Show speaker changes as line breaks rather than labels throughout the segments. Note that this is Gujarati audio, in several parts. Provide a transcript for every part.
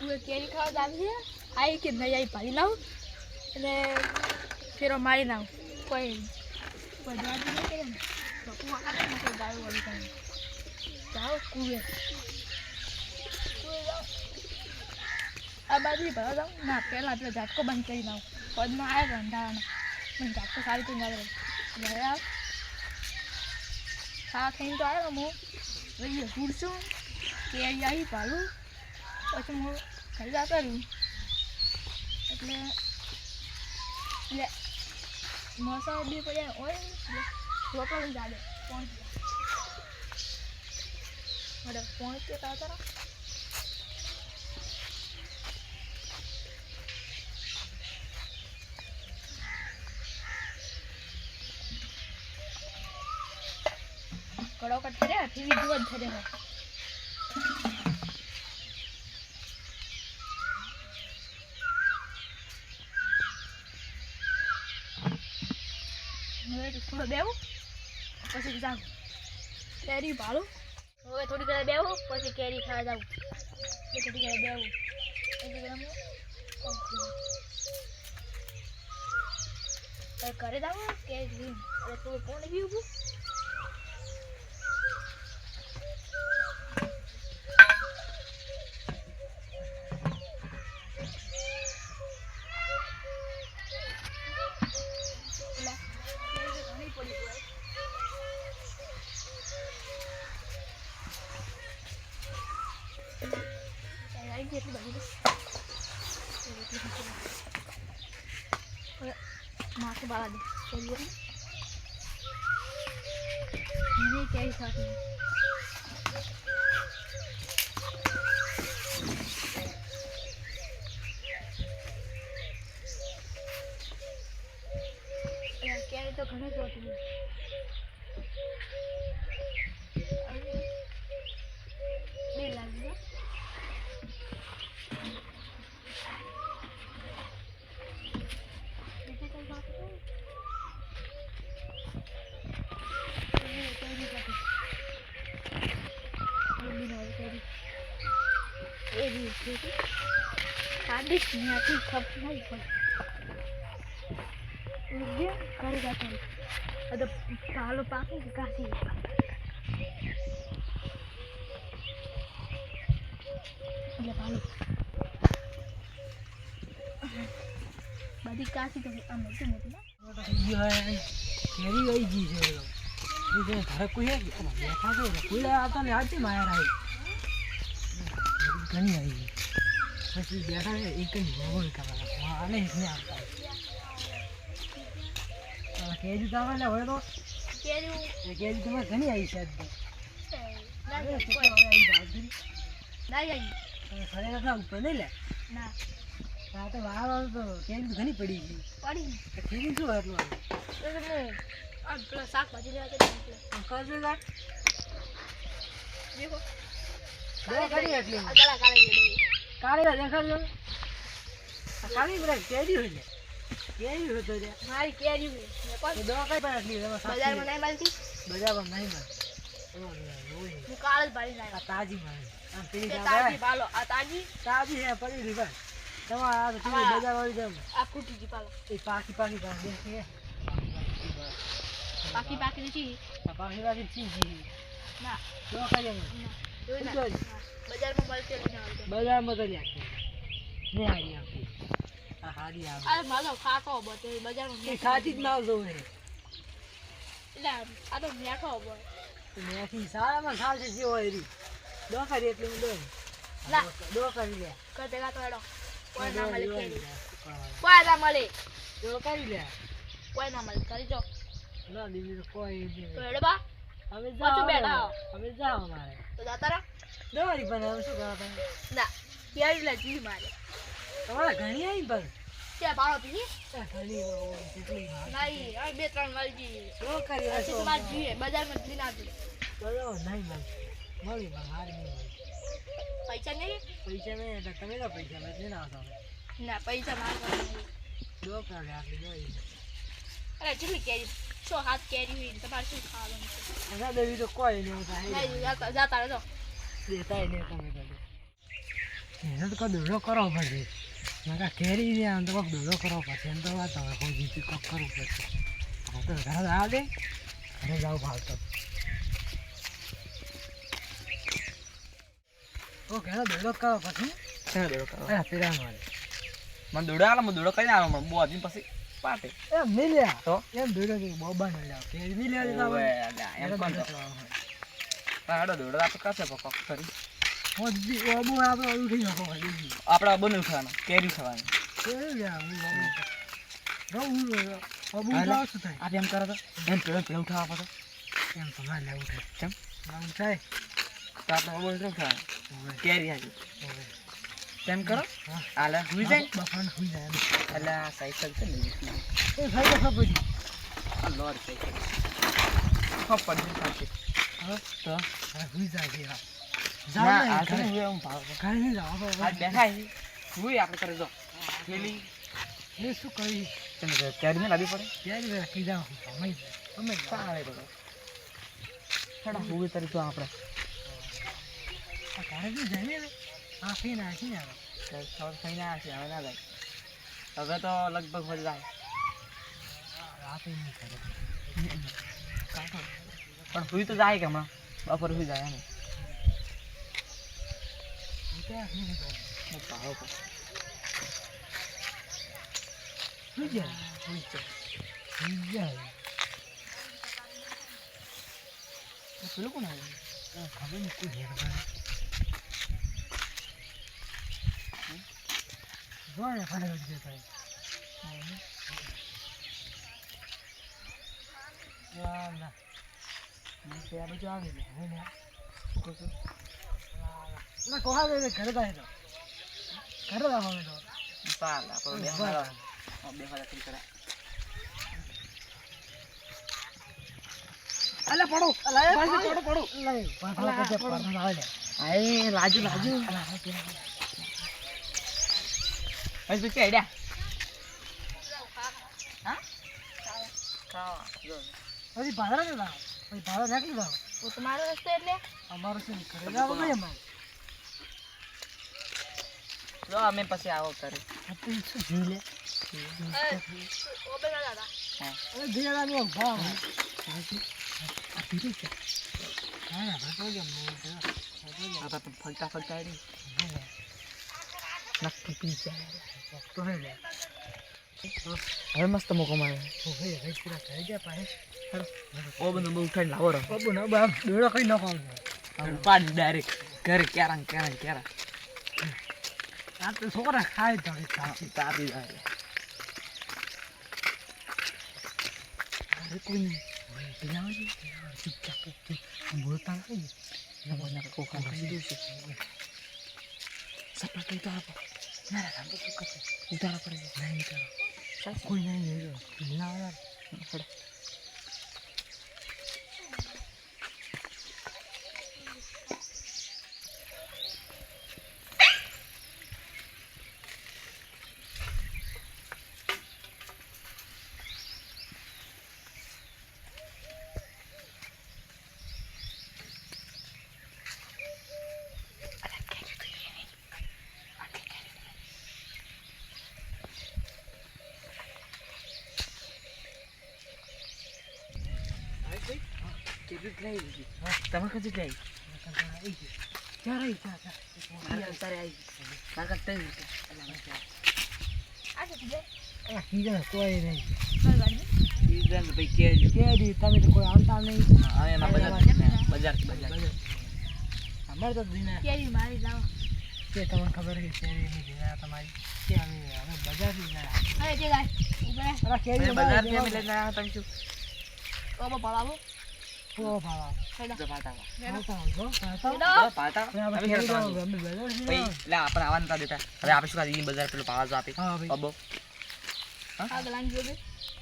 કુએ કેરી ખાવા જાવી છે આઈ કે નહીં આઈ ભાઈ લાવ એટલે ફેરો મારી નાવ કોઈ બધા નહીં કરે ને તો કુવા કાઢે ને કોઈ ગાયો વાળી કરે જાઓ કુએ જાઓ આ બાજુ ભરા જાઉં ના પહેલાં પેલો ઝાટકો બંધ કરી નાવ પદમાં આવ્યો રંધાવાનો મને ઝાટકો સારી રીતે ના ઘરે આવ હા ખાઈને તો આવ્યો હું ભાઈ ઘૂરશું કેરી આવી ભાલું પછી હું ખરીદા કર્યું એટલે મસાલો બી પડ્યા હોય એટલે વપરાવું જાડે પહોંચે તારા કડો કટ કર્યા ટીવી જુઓ જ થશે થોડો બેવું પછી જાઉં કેરી ભાળું હવે થોડી ઘરે બેવું પછી કેરી ખાવા જાઉં થોડી ઘરે બેવું ઘરે જાઉં કેરી થોડું કોણ પીવું એટલી બધી માથું બાળા દે કેરી કેરી ખાતી કેરી તો ઘણી જોતી બે લાગી Habis niati kap naik pun. Dia kari datang. Ada kalau pakai dikasih. Ada palu. Badi kasih tu amat tu mungkin.
Iya, kiri gay ji je. Ini घर कोई है बैठा तो कोई आता नहीं आती माया रही कहीं आई પછી બેઠા છે એક જ ભોગોળ કરવા આને इसने આવતા કેજી તાવાલે હોય તો કેજી તમારે ઘણી આવી છે ના આવી ખરે ના ઉપર નહીં લે
ના
આ તો વાળ તો કેજી ઘણી પડી ગઈ કેજી શું એટલું
આ પેલા શાકભાજી લેવા
કરજો યાર
દેખો
દો કરી એટલી
કાળા
કાળા દેખાડજો કાળી બરા કેરી હોય છે કેરી હોય તો
મારી કેરી મે કોણ
દવા કઈ પણ એટલી
બજારમાં નહીં મળતી
બજારમાં નહીં મળે
હું કાળ જ ભાડી લાવ્યો
આ તાજી મળે આમ પેલી
તાજી ભાલો આ તાજી
હે પડી રહી ભાઈ તમારા આ ટીવી બજાર વાળી જેમ
આ ફૂટી જી પાલો
એ પાકી કાઢ દે
પાકી જી
પાકી ચીજી
ના
દવા કઈ
ના બજારમાં મળશે લઈને આવજો
બજારમાં તો લ્યા ને આવી આપી આ હારી આવે
આ માલો ખાતો બતે બજારમાં
એ ખાતી જ ના જોવે
એટલે આ તો મેઠો બોલ
મેથી સારામાં સાચે જે હોય રી દો કરી એટલે હું દો
ના
દો કરી લે
કર દેગા તો એડો કોઈ ના મળે કેરી કોઈ ના મળે
દો કરી લે
કોઈ ના મળે કરી જો
ના દીદી કોઈ નહીં
તો એડો બા
હવે
પાછું બેઠા
જાઓ મારે
તો જાતા રહો
દોરી બનાવ શું કરવા તમે
ના કેરી લે જી મારે
તમારે ઘણી આવી પણ
ત્યાં ભાડો પીની
ઘણી કેટલી
નહીં હવે બે ત્રણ વાળી
દો કરી
પછી તમારે જોઈએ બજારમાં જ લઈને આવજો
બોલો નહીં મળી પણ હારી નહીં
પૈસા નહીં
પૈસા નહીં એટલે તમે તો પૈસા મેં લઈને આવતા
ના પૈસા મારવા નહીં
દો કરે આપી દોરી
અરે જેટલી કેરી 6 હાથ કેરી હોય તમારે શું ખાવાનું છે
ના દેવી તો કોઈ નહીં થાય
નહીં જાતા રહેજો
દેતા નહીં તમે એને તો કોઈ દોડો કરવો પડશે નકા કેરી ને આમ તો કોઈક દોડો કરવો પડશે એમ તો વાત હવે કોઈ જીતી કોક કરવું પડશે હા તો ઘરે આવ દે ઘરે જાવ ભાવતો ઓ ઘરે દોડો કરવો પછી
શેનો દોડો કરો
અરે પેલા મારે
મને દોડો આલો મને દોડો કરીને આલો મને બહુ આદમી પછી પાટે
એમ નહીં લ્યા
તો
એમ દોડો કે બોબા ન લ્યા કેરી નહીં લેવા દેતા
ઓવે,
હોય
અલ્યા, એમ કોણ તો પાડો દોડો આપણે કરશે પણ કોક કરી
મોદી બાબુ આપણે ઉઠી નાખો ભાઈ
આપણે બને ઉઠવાનું કેરી ખાવાનું
કેરી લ્યા હું બાબુ બાબુ
હાલે.
જાવ શું થાય
આપણે એમ કરો તો એમ પેલો ઉઠાવવા પડે
એમ તો મારે લેવું થાય
કેમ
ના ઉઠાય
તો આપણે બને ઉઠાવવાનું
ઓવે
કેરી હાજી
ઓવે
તેમ કરો
હા
આલે હુઈ જાય
બફાન હુઈ જાય એમ.
એટલે આ સાયકલ છે ને
એ ભાઈ તો ખબર પડી
આ લોડ સાયકલ ખબર પડી સાચી
હા
તો
હા હુઈ જાય છે હા
ના
જાવ
આ
ને
તો
ઘરે
હું એમ ભાવ
ઘરે નહીં જાવ
આ બેઠા છે હુઈ આપણે કરે જો થેલી
એ શું કરી
તમે કેરી ને લાવી પડે
ક્યારે રાખી જાવ અમે
સારે તો થોડા હુઈ તરી તો આપણે
આ ઘરે નહીં જાય ને આ ફી નાખી ને આવે
ખબર થઈ ના હશે હવે ના જાય હવે તો લગભગ મળી જાય
રાતે નહીં કરે
પણ હુઈ તો જાય કે હમણાં બપોરે હુઈ જાય એમ
નહીં કરે
ભાવ પર
હુઈ જાય હુઈ જાય
પેલું કોણ આવ્યું
ખબર નહીં કોઈ હેર કરે જોડે ફટાફટ જતા ના
તે આ બાજુ આવી ને
હવે ને
શું કહું
ના કોહા દે ઘરે જાય તો ઘરે જાવ હવે તો
ચાલ આપણે બે હારા કરી કરા
અલે પડો અલે પડો પડો લે પાછા કે પડો આવે
આય લાજુ લાજુ આજ તો કેડ્યા હા ખાવા જો
પછી ભાડા ને લાવ પછી ભાડા નાખી દો
તો તમારો રસ્તો એટલે
અમારો શું ઘરે જાવ ભાઈ અમારે
જો અમે પછી આવો કરે
આ તો શું જી લે
ઓબે ના દાદા
હા
અરે ધીરા નો ભાવ આ પીરી છે હા આપણે તો જમ
આ તો ફલતા ફલતા આવી નક્કી પી જાય
તો હે લે
હવે મસ્ત મોકો મારે
તો હે હે પૂરા થઈ ગયા પાહે
ઓ બધું બહુ ઉઠાઈને લાવો રહો
બાબુ ના બાપ દોડો કઈ નાખો
ઉપાડ ડાયરેક્ટ ઘરે ક્યારા
આ તો છોકરા ખાય તો
તાપી જાય
અરે કોઈ નહીં પેલા આવે ચૂપચાપ બોલતા નથી
ના કોકા કરી દેશે સપના કઈ તો આપો ના રામ તો શું કરશે ઉતારા પડે
નહીં નીકળો કોઈ નહીં પેલા આવે
તમે કદી જાય
ક્યારે
તારે આવી મારા તઈ
આ શું છે
હીરા કોઈ નહીં
સીઝન ભાઈ કેરી
કેરી તમે તો કોઈ આવતા નહીં
હવે એમાં બજાર
અમારે તો દિના
કેરી મારી લાવો
તે તમને ખબર છે કેરી ની દિના તમારી કે હવે બજારથી જાય
હવે તે ગાય ઉભરે
અરે કેરી
બજાર થી અમે લઈને આવ્યા તમે શું
ઓબો પડાવો
ઓ ભાવા
હેડા
જો પાતા
આવતા જો આવતા
હેડા
પાતા
અમે
અમે
કેરી
હેરા
અમે બજારથી
ભાઈ લે આપણે આવવા નતા દેતા હવે આપણે શું કાઢી બજાર પેલો પાવા આપે
હા ભાઈ
અબો
આ ગલાન જોબે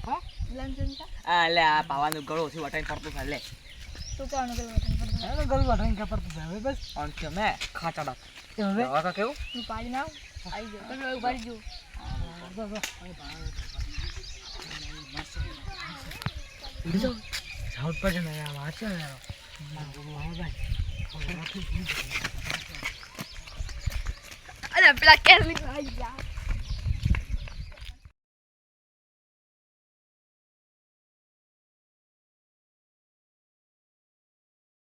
હા
ગલાન જનતા
આ લે આ પાવાનું ગળો છે વટાઈને પડતો થાય લે
તો કોણ ગલો વતન પર
એનો ગલવા ઢંગ કે પર તો હવે બસ
ઓન કે મે ખાચાડા
એ હવે
હવે કેવું
હું પાડી નાવ આવી ગયો પણ હવે પાડી જો
બીજો સાઉથ પર ને આ વાંચો ને
પેલા કેર લીધા આવી ગયા